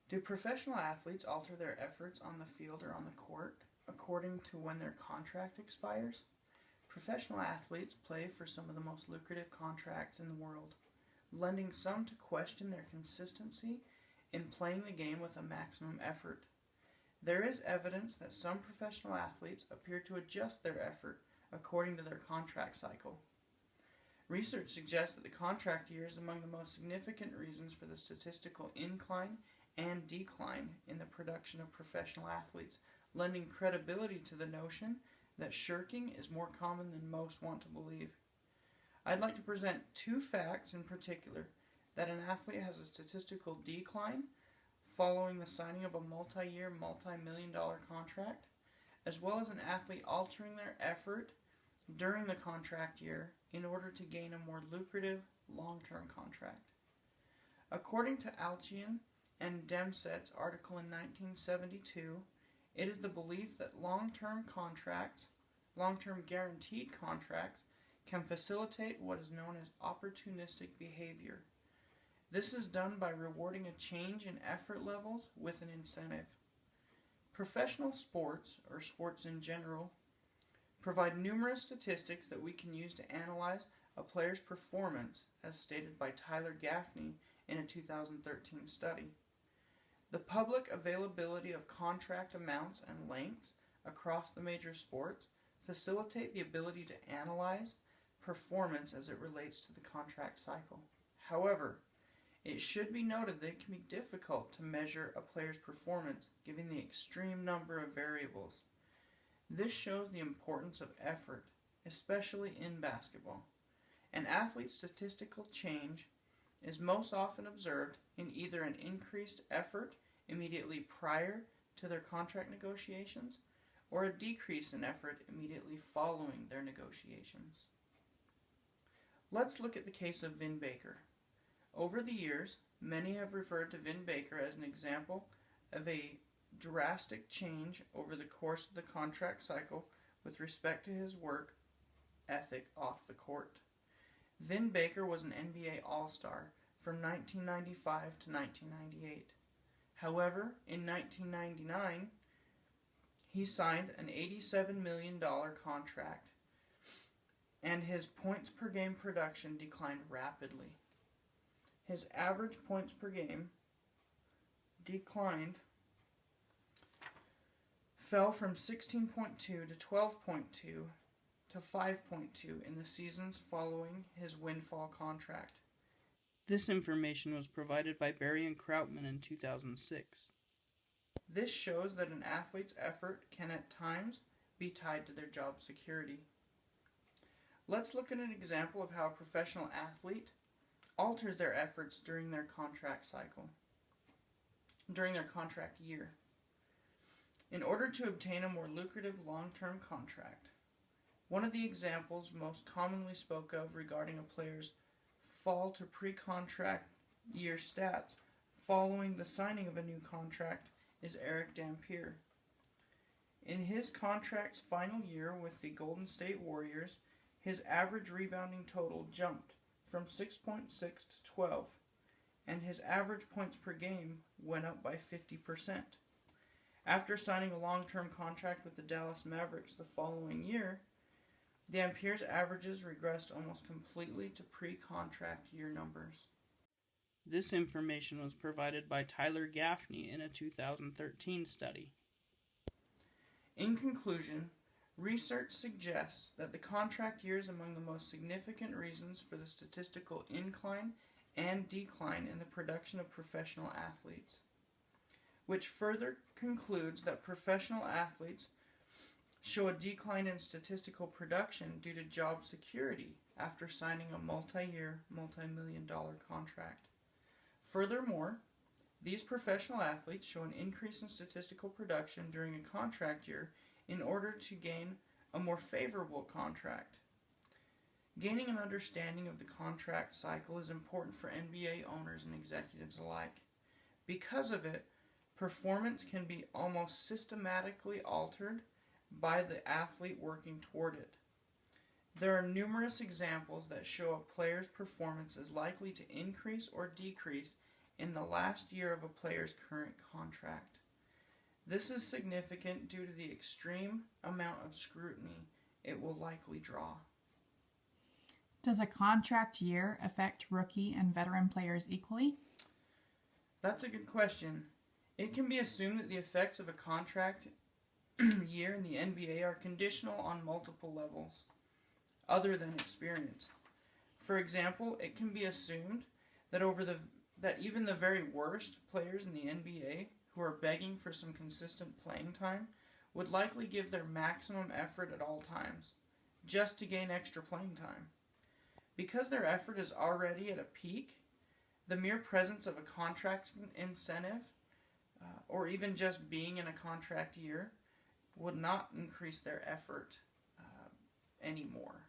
Do professional athletes alter their efforts on the field or on the court according to when their contract expires? Professional athletes play for some of the most lucrative contracts in the world, lending some to question their consistency in playing the game with a maximum effort. There is evidence that some professional athletes appear to adjust their effort according to their contract cycle. Research suggests that the contract year is among the most significant reasons for the statistical incline and decline in the production of professional athletes, lending credibility to the notion that shirking is more common than most want to believe. I'd like to present two facts in particular: that an athlete has a statistical decline following the signing of a multi-year, multi-million-dollar contract, as well as an athlete altering their effort during the contract year in order to gain a more lucrative long-term contract. According to Alchian and Demset's article in 1972, it is the belief that long-term guaranteed contracts, can facilitate what is known as opportunistic behavior. This is done by rewarding a change in effort levels with an incentive. Professional sports, or sports in general, provide numerous statistics that we can use to analyze a player's performance, as stated by Tyler Gaffney in a 2013 study. The public availability of contract amounts and lengths across the major sports facilitate the ability to analyze performance as it relates to the contract cycle. However, it should be noted that it can be difficult to measure a player's performance given the extreme number of variables. This shows the importance of effort, especially in basketball. An athlete's statistical change is most often observed in either an increased effort immediately prior to their contract negotiations or a decrease in effort immediately following their negotiations. Let's look at the case of Vin Baker. Over the years, many have referred to Vin Baker as an example of a drastic change over the course of the contract cycle with respect to his work ethic off the court. Vin Baker was an NBA All-Star from 1995 to 1998. However, in 1999, he signed an $87 million contract, and his points per game production declined rapidly. His average points per game fell from 16.2 to 12.2 to 5.2 in the seasons following his windfall contract. This information was provided by Berry and Krautman in 2006. This shows that an athlete's effort can at times be tied to their job security. Let's look at an example of how a professional athlete alters their efforts during their contract year. In order to obtain a more lucrative long-term contract, one of the examples most commonly spoke of regarding a player's fall to pre-contract year stats following the signing of a new contract is Eric Dampier. In his contract's final year with the Golden State Warriors, his average rebounding total jumped from 6.6 to 12, and his average points per game went up by 50%. After signing a long-term contract with the Dallas Mavericks the following year, Dampier's averages regressed almost completely to pre-contract year numbers. This information was provided by Tyler Gaffney in a 2013 study. In conclusion, research suggests that the contract year is among the most significant reasons for the statistical incline and decline in the production of professional athletes, which further concludes that professional athletes show a decline in statistical production due to job security after signing a multi-year, multi-million-dollar contract. Furthermore, these professional athletes show an increase in statistical production during a contract year in order to gain a more favorable contract. Gaining an understanding of the contract cycle is important for NBA owners and executives alike. Because of it, performance can be almost systematically altered by the athlete working toward it. There are numerous examples that show a player's performance is likely to increase or decrease in the last year of a player's current contract. This is significant due to the extreme amount of scrutiny it will likely draw. Does a contract year affect rookie and veteran players equally? That's a good question. It can be assumed that the effects of a contract year in the NBA are conditional on multiple levels, other than experience. For example, it can be assumed that that even the very worst players in the NBA who are begging for some consistent playing time would likely give their maximum effort at all times, just to gain extra playing time. Because their effort is already at a peak, the mere presence of a contract incentive, or even just being in a contract year, would not increase their effort anymore.